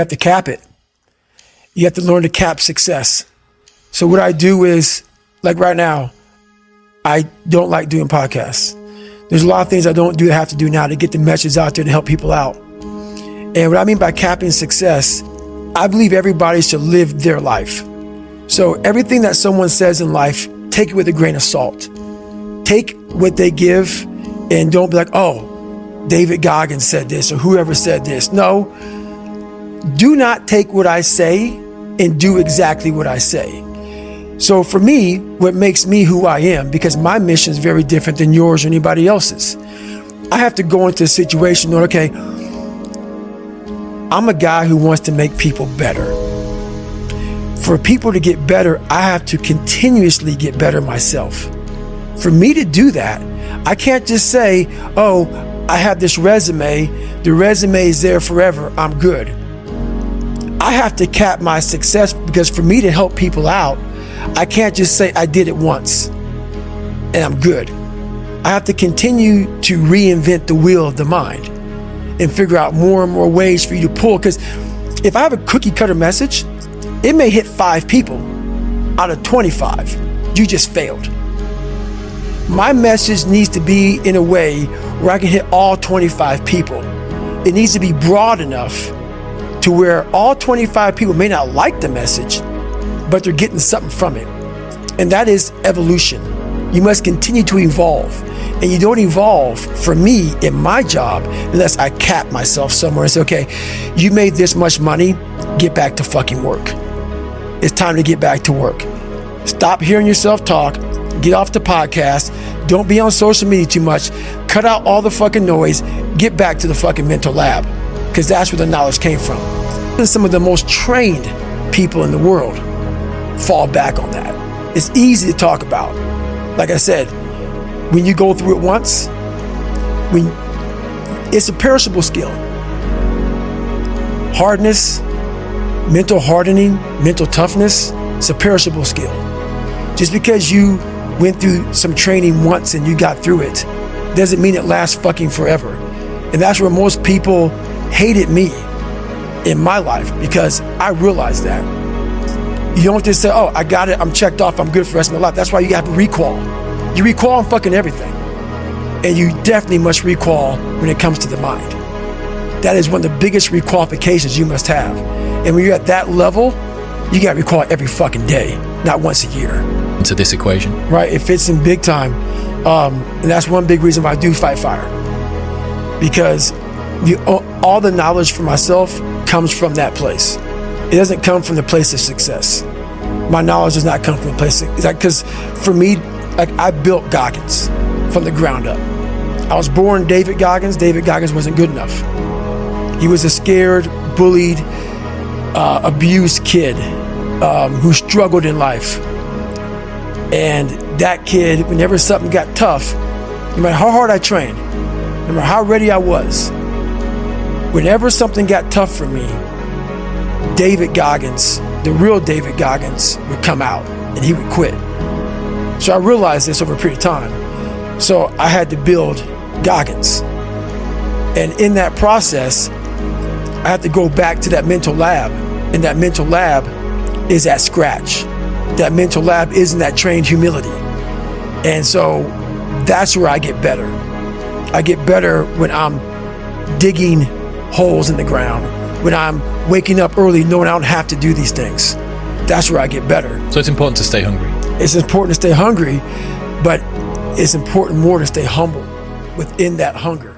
have to cap it. You have to learn to cap success. So what I do is, like right now, I don't like doing podcasts. There's a lot of things I don't do that I have to do now to get the message out there to help people out. And what I mean by capping success, I believe everybody should live their life. So everything that someone says in life, take it with a grain of salt. Take what they give and don't be like, oh, David Goggins said this or whoever said this. No, do not take what I say and do exactly what I say. So for me, what makes me who I am, because my mission is very different than yours or anybody else's. I have to go into a situation where, okay, I'm a guy who wants to make people better. For people to get better, I have to continuously get better myself. For me to do that, I can't just say, oh, I have this resume, the resume is there forever, I'm good. I have to cap my success, because for me to help people out, I can't just say I did it once and I'm good. I have to continue to reinvent the wheel of the mind and figure out more and more ways for you to pull. Because if I have a cookie cutter message, it may hit 5 people out of 25. You just failed. My message needs to be in a way where I can hit all 25 people. It needs to be broad enough to where all 25 people may not like the message, but they're getting something from it. And that is evolution. You must continue to evolve. And you don't evolve, for me, in my job, unless I cap myself somewhere and say, okay, you made this much money, get back to fucking work. It's time to get back to work. Stop hearing yourself talk, get off the podcast, don't be on social media too much, cut out all the fucking noise, get back to the fucking mental lab, because that's where the knowledge came from. And some of the most trained people in the world fall back on that. It's easy to talk about. Like I said, when you go through it once, it's a perishable skill. Hardness, mental hardening, mental toughness, it's a perishable skill. Just because you went through some training once and you got through it, doesn't mean it lasts fucking forever. And that's where most people hated me in my life, because I realized that. You don't just say, oh, I got it, I'm checked off, I'm good for the rest of my life. That's why you have to recall. You recall on fucking everything. And you definitely must recall when it comes to the mind. That is one of the biggest requalifications you must have. And when you're at that level, you gotta recall every fucking day, not once a year. To this equation. Right, it fits in big time. And that's one big reason why I do fight fire. Because all the knowledge for myself comes from that place. It doesn't come from the place of success. My knowledge does not come from a place of, because for me, like, I built Goggins from the ground up. I was born David Goggins. David Goggins wasn't good enough. He was a scared, bullied, abused kid who struggled in life. And that kid, whenever something got tough, no matter how hard I trained, no matter how ready I was, whenever something got tough for me, David Goggins, the real David Goggins, would come out and he would quit. So I realized this over a period of time. So I had to build Goggins. And in that process, I had to go back to that mental lab. And that mental lab is at scratch. That mental lab isn't that trained humility. And so that's where I get better. I get better when I'm digging holes in the ground, when I'm waking up early knowing I don't have to do these things. That's where I get better. So it's important to stay hungry. It's important to stay hungry, but it's important more to stay humble within that hunger.